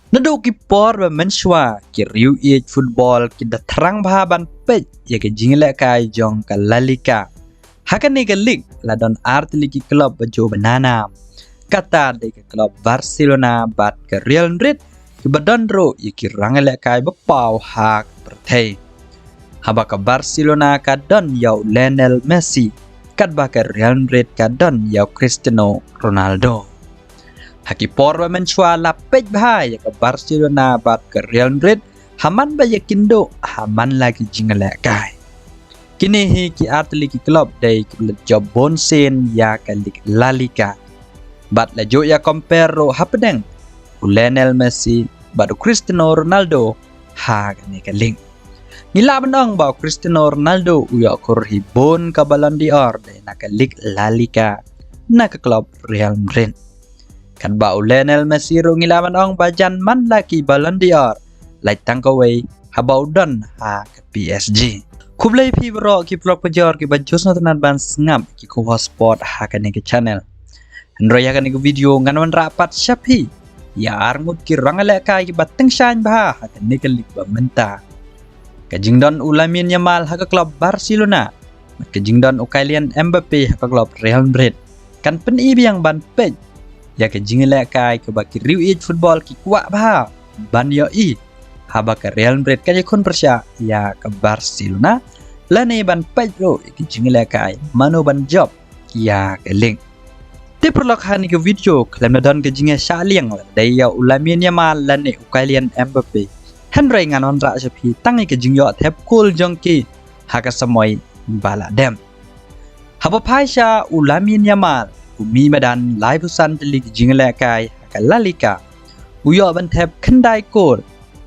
Nado ki por ba menshwa ki riu e football ki da thrang bha ban pe ya ke jingle kai jong ka La Liga. Hakane ka lig la don artli ki club ba jo banana. Kata de ka club Barcelona bat ka Real Madrid ki ba don ro ya ki rangale kai ba pau hak perthei. Haba ka Barcelona ka don yau Lionel Messi kat ba ka Real Madrid ka don yau Cristiano Ronaldo. Haki por ba menchwa la pej bhai ka Barcelona bat ke Real Madrid haman ba yakindo haman lagi jingle kai. Kini hi ki artli ki club dai ki job bonsen ya ka La Liga. Bat la jo ya compare ro hapdeng Lionel Messi bat Cristiano Ronaldo ha ni ka link. Nila bandang ba Cristiano Ronaldo uya kur hi bon ka Ballon d'Or dai na ka lig La Liga na ka club Real Madrid. Kan ba Lionel Messi ro ngilaman ong bajan man laki Ballon d'Or lai tangkawai habau don ha ke PSG. Kublai pi bro ki vlog pejor ki bajos nontonan ban sengam ki ko sport ha kan ke channel. Andro ya kan ke video nganwan rapat syapi. Ya armut ki rangale kai ki bateng shan bah ha kan ke lik ba menta. Kajing don Lamine Yamal ha ke klub Barcelona. Kajing don Kylian Mbappe ha ke klub Real Madrid. Kan pen yang ban pej ya ke jingle kai ke baki riu e football ki kuat bah ban yo i haba ke Real Madrid ka kon persya ya ke Barcelona lane ban pedro ki jingle kai mano ban job ya ke link ti perlok hani ke video klaim don ke jingle sha liang dai ya Lamine Yamal lane Kylian Mbappe henry nganon ra sepi tangi ke jingyo thep cool jongki ha ka samoy bala dem haba phaisha Lamine Yamal Umi madan live pusan telik jingle kai ka La Liga. Uyo ban thep khandai gol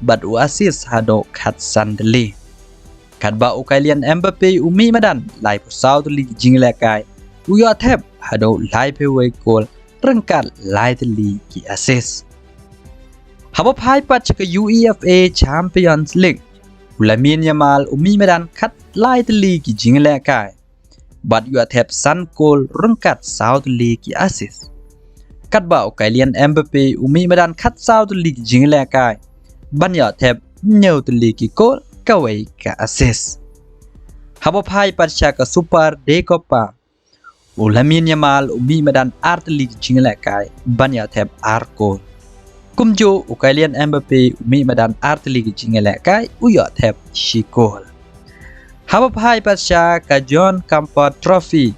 bat u assist hado khat sandeli. Kat ba Kylian Mbappe umi madan live pusau telik jingle kai. Uyo thep hado live away gol rengkat live telik ki assist. Haba phai pat ka UEFA Champions League. Lamine Yamal umi madan khat live telik ki jingle kai. But you have sun goal rengkat South League assist. Kat ba Kylian Mbappe umi madan kat South League jingle kai. Ban ya have new league goal kawai ka assist. Haba phai patcha ka Super de Copa. Lamine Yamal umi madan art league jingle kai. Ban ya have art goal. Kumjo Kylian Mbappe umi madan art league jingle kai uya have shi goal. Haba phai pasca ka John Campbell Trophy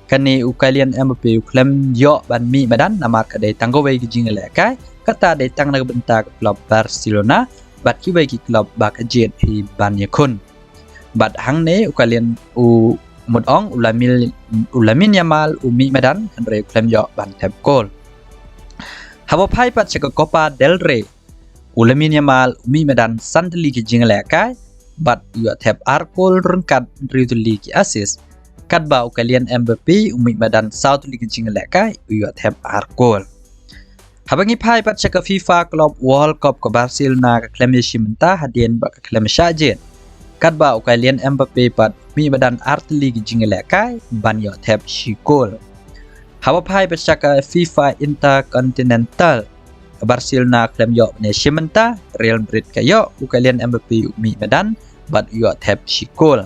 kani Kylian Mbappe klem yo ban mi badan nama ka dai tanggo wei ki jingle kai kata dai tang na benta klub Barcelona bat ki wei ki klub ba ka jet hi ban yakun bat hang ne Kylian u một ong Lamine Yamal mi badan andre klem yo ban tep gol haba phai pasca ka Copa del Rey Lamine Yamal mi badan sandli ki jingle kai but you have arkol rengkat riu league assist kat ba Kylian Mbappe umi badan South League jingle kai you have arkol habangi phai pat ka FIFA Club World Cup ka Barcelona ka klem yashimta hadien ba ka klem shajet kat ba Kylian Mbappe pat mi badan art league jingle kai ban you have shikol haba phai pat ka FIFA Intercontinental Barcelona klem yo ne shimenta Real Madrid kayo Kylian Mbappe umi badan but you have shikol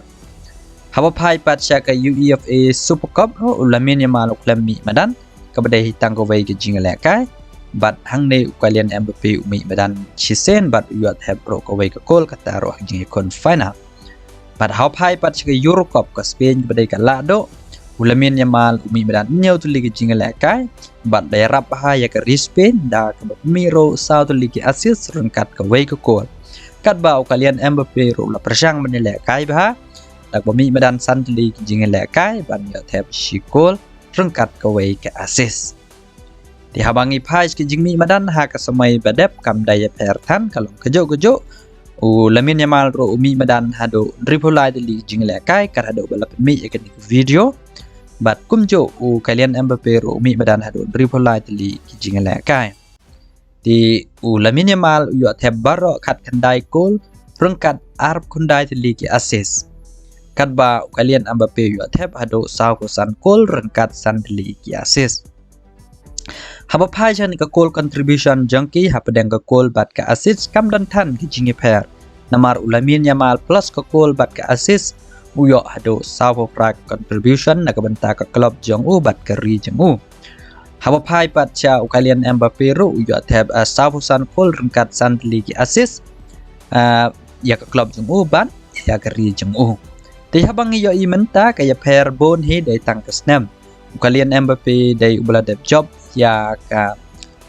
haba phai pat ka UEFA Super Cup Lamine Yamal klem mi madan kabadai hitang ko wei ke jingle kai but hang ne Kylian Mbappe umi badan chisen but you have pro ko wei ka gol kata ro jing kon final but haba phai pat ka Euro Cup ka Spain kabadai ka lado Lamine Yamal umi badan nyau tu ligi jingle kai but dai rap ha ya ka Spain da ka miro South League assist rengkat ka wei ka gol kat ba Kylian Mbappe ro la persang menile kai ba dak bami medan santli jingle kai ban ya thep shikol rengkat ka wei ka assist ti habangi phai ki jingmi madan ha ka samai badep kam daya perthan kalong kejo Lamine Yamal ro umi medan hado reply di jingle kai kar hado balap mi ikan video bat kumjo Kylian Mbappe ro umi medan hado reply di jingle kai ti Lamine Yamal yo thep baro khat khandai gol rengkat arab khandai tili ki assist kat ba Kylian Mbappe yo thep hado saw ko san gol rengkat san tili ki assist Haba pai chan ka goal contribution jangki hapadeng ka goal bat ka assist kam dan tan ki jingi pair. Namar ulamin yamal plus ka goal bat ka assist uyo hado savo prak contribution na kabanta ka club jong u bat ka ri jong u. Haba pai pat cha ukalian Mbappe ro uyo tab savo san goal rengkat san ligi assist ya ka club jong u bat ya ka ri jong u. Ti habang iyo imenta kaya pair bon hi day tang ka snem. Ukalian Mbappe day ubala dep job ya ka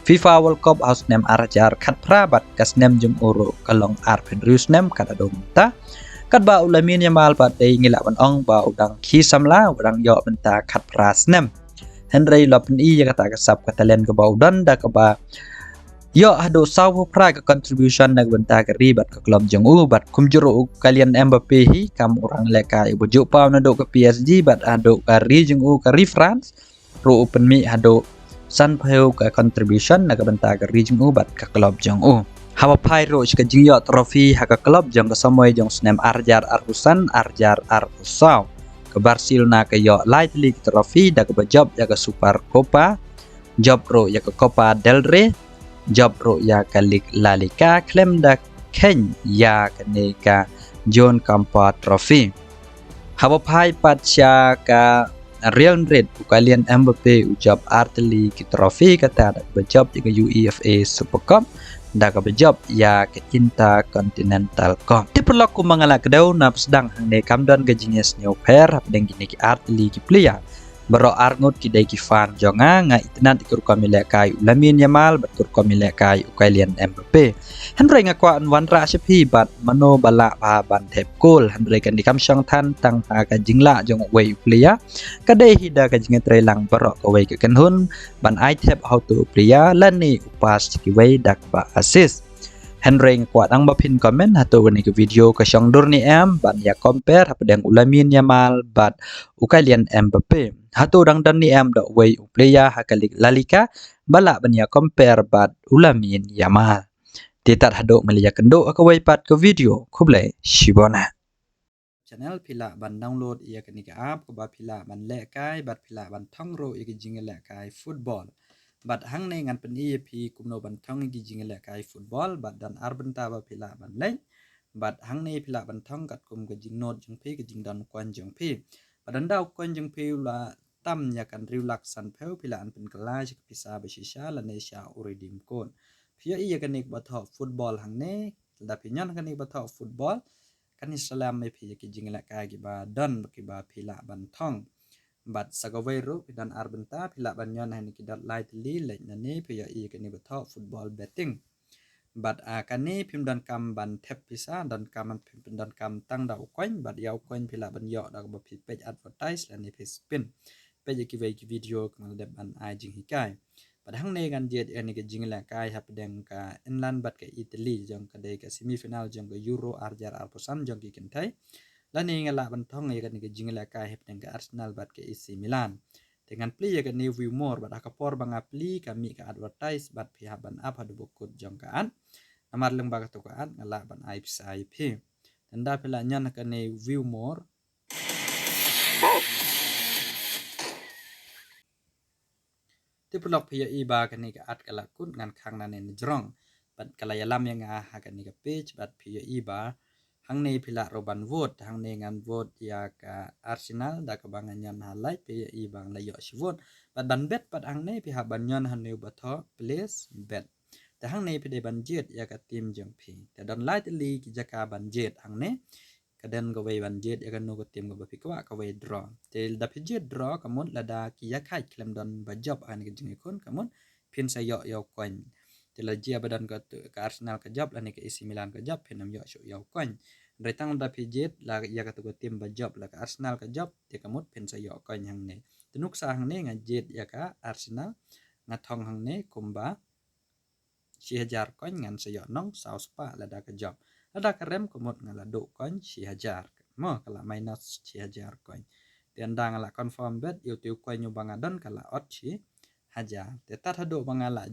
FIFA World Cup house nem arjar kat prabat kas nem jung uro kalong arpedrius nem kada domta kat ba ulamin yamal bat day ngilaban ong ba udang kisamla udang yo benta kat pras nem Henry lopen I ya kata kasap katalen ke ba udan da ke ba yo hado sawu pra ke contribution nag benta ke ribat ke klub jung u bat kumjuru kalian Mbappe hi kam orang leka ibu jupa na do ke PSG bat ado ka ri jung u ka ri France ro open mi hado san pheu ka contribution na kabanta ka region u bat ka club jong u hawa phai ro ka jingyo trophy ha ka club jong ka samoy jong snem arjar arhusan arjar arhusaw ka Barcelona ka yo light league trophy da ka job ya ka super copa job ro ya ka copa del rey job ro ya ka la liga klem da ken ya ka ne ka John Campa trophy hawa phai patcha ka Real Madrid kalian Mbappe ucap arteli ki trofi kata dak berjob juga UEFA Super Cup dak berjob ya ke cinta Continental Cup. Ti perlu ku mengalak kedau nap sedang hang ne kamdan gajinyes new pair hap deng gini ki arteli ki player. Baro arngot ki dai ki fan jonga nga itnan ikur komile kai Lamine Yamal batur komile kai ukalian Mbappe. Henry nga kwa wan ra sepi bat mano bala pa ban thep gol Henry kan di kam syang than tang ha ka jingla jong wei player kadai hida ka jinga tre lang baro ka wei ka kan hun ban ai thep how to player lan ni upas ki wei dak ba assist Henry nga kwa ang bapin comment hato ni ka video ka syang dur ni ban ya compare hapadang Lamine Yamal bat ukalian Mbappe hato dang dan ni da wei player hakalik lalika bala ban ya compare bat Lamine Yamal Titat hadok melia kendo akawai pat ke video kublai shibona. Channel pila ban download ia kenika app ko ba pila ban lekai bat pila ban thongro ia jinga lekai football. Bat hang ne ngan pen ia pi kumno ban thong ia jinga lekai football bat dan arbenta ba pila ban lek. Bat hang ne pila ban thong kat kum ke jing not jing pi ke jing dan kwan jing pi. Badan dau kwan jing pi la tam ya kan riulak san peu pila an pen kelaj ke pisa besisha la nesha uridim kon. Pia iya kanik batho football hang ne da pinyan kanik batho football kan Islam me pia ki jingla ka gi ba don ki ba pila ban thong bat sagaweru pidan arbenta pila ban yon han ki dot light li le na ne pia iya kanik batho football betting bat a kani pim dan kam ban thep pisa dan kam pim dan kam tang da ukwen bat ya ukwen pila ban yo da ba pi page advertise la ne pi spin page ki ve ki video kam da ban a jing hikai Padahang ne kan jet ani ke jingla kai hap deng ka England bat ke Italy jong ka de ka semifinal jong ka Euro arjar arposan jong ki kentai la ne ngala ban thong ye kan ke jingla kai hap deng ka Arsenal bat ke AC Milan dengan play ye kan ne view more bat akapor bang apli kami ka advertise bat pihak ban up hadu bukut jong ka an amar leng baga to ka an ngala ban IP IP tanda pela nyan ka ne view more ti pelok pia iba kan ni ka at kala kun ngan khang na nen jrong bat kala yalam yang ha kan ni ka page bat pia iba hang nei pila roban vote hang nei ngan vote ya ka Arsenal da ka bangan nyan halai pia iba la yo si vote bat ban bet bat hang nei pihak ban nyan han nei batho place bet ta hang nei pide ban jet ya ka tim jong pi ta don light li ki jaka ban jet hang nei kaden go way ban jet ya kan no go tim go bapi kwa ka way draw tel da pi jet draw kamun lada ki ya khai klem don ba job an ke jingi kon kamun pin sa yo yo kwan tel jia badan ka Arsenal ka job la ne ka AC Milan ka job pinam yo yo kwan retang da pi jet la ya ka go tim ba job la ka Arsenal ka job te kamut pin sa yo kwan hang ne tenuk sa hang ne nga jet ya ka Arsenal nga thong hang ne kumba 1000 coin ngan sayo nong saus pa lada ka job lada ka rem kumot ngala do coin 1000 mo kala minus 1000 coin tianda ngala confirm bet yu tiu coin yu bangadon kala ot 1000 te tat hado bangala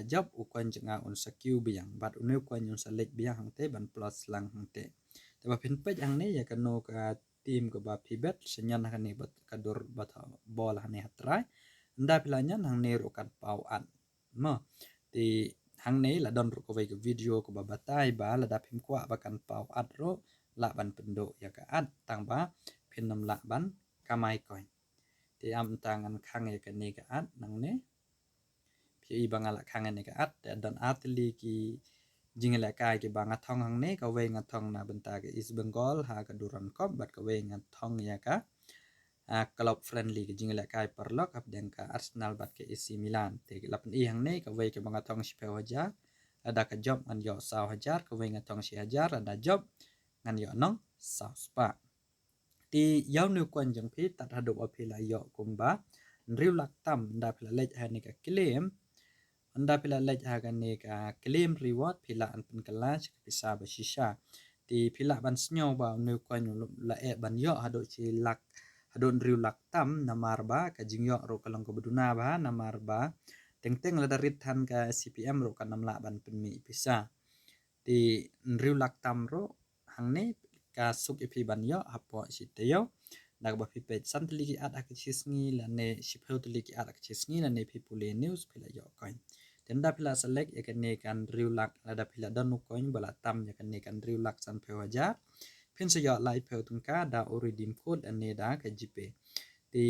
job u coin jenga un secure biang bat unu coin un select biang hang te ban plus lang hang te te ba pin pej hang ne ya ka no ka tim ko ba pibet senyan hang ne bat kadur bat bol hang ne hatrai nda pilanya hang ne ro kan pau an mo ti hang ne la don ro ko ve video ko babatai ba la da phim kwa ba kan pau at ro la ban pendo ya ka at tang ba phin nam la ban kamai koi ti am tangan khang ya ka ne ka at nang ne phi bangala khang ne ka at dan atli ki jingla kai ke banga thong hang ne ka we nga thong na benta ke East Bengal ha ka duran kop bat ka we nga thong ya ka club friendly ke jingla kai perlok ap den ka Arsenal bat ke AC Milan te lapan i hang ne ka we ke banga thong si hajar ada ka job ngan yo saw hajar ka we nga thong si hajar ada job ngan yo nong saw spa ti yaw nu kwan jang phi tat hadu api la yo kumba riu lak tam da pla lej ha ne ka claim anda pila lej hagan ne ka claim reward pila an pen kelas bisa basisha ti pila ban snyo ba ne kwa nyu la e ban yo hado chi lak hadon riu lak tam namar ba ka jing yo ro kalong ko beduna ba namar ba teng teng la darit han ka CPM ro kan nam la ban pen mi bisa ti riu lak tam ro hang ne ka suk ipi ban yo apo si te yo nak ba pi pe san tli ki at ak chisngi la ne shipho tli ki at ak chisngi la ne pi pule news pila yo coin tenda pila select ya kan ne kan riu lak ada pila danu coin bala tam ya kan ne kan riu lak san pe waja pin se yo lai pe tungka da redeem code ane da ka jipe ti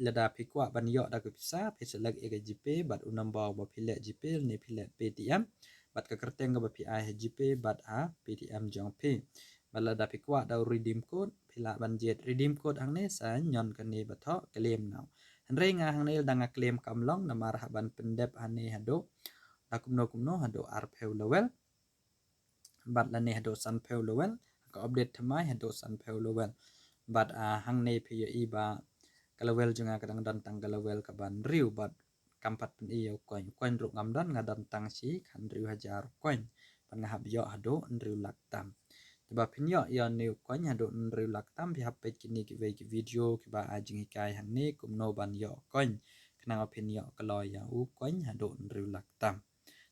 lada pi kwa ban yo da ko bisa pe select ya ka jipe bat unam baw ba pila jipe ne pila PTM bat ka kerteng ga ba pi ai jipe bat a PTM jong pe bala da pi kwa da redeem code pila ban jet redeem code ang ne sa nyon kan ne ba tho claim now Henry nga hang nail danga claim kamlong na marhaban pendep ane hado da kumno hado arpeu lewel bat la ne hado san peu lewel ka update thamai hado san peu lewel bat hang ne phi i ba kalawel junga kadang dan tang kalawel ka ban riu bat kampat pen iyo coin coin ru ngam dan ngadan tang si kan riu hajar coin pan ngahab yo hado riu lak tam ba pinyo ya new coin hado riu lak tam bi hap kini ki video ki ba ajing kai hang ne kumno ban yo coin kenang opinyo kalo ya u coin hado riu lak tam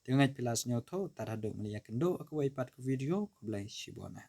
dengan pilas nyo tho tar hado meliya kendo aku wai pat ku video ku blai shibona